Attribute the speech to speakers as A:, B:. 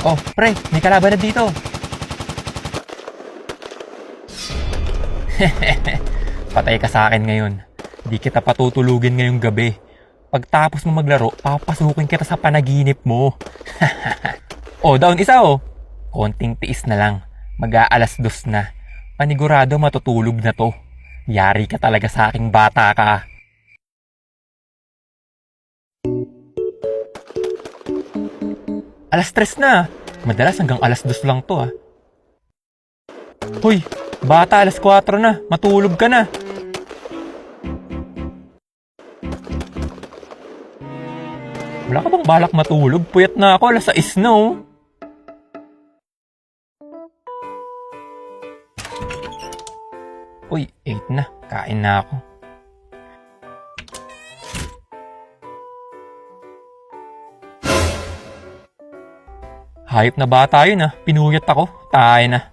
A: Oh, pre, may kalaban na dito. Patay ka sa akin ngayon. Di kita patutulugin ngayong gabi. Pagtapos mo maglaro, papasukin kita sa panaginip mo. Oh, down isa oh. Konting tiis na lang. Mag-aalas 2 na. Panigurado matutulog na to. Yari ka talaga sa aking bata ka. Alas 3 na. Madalas hanggang alas 2 lang to ah. Hoy, bata, alas 4 na. Matulog ka na. Wala ka bang balak matulog? Puyat na ako, alas 6 na oh. Uy, 8 na. Kain na ako. Hayop na bata yun ah. Pinuyat ako. Tayo na.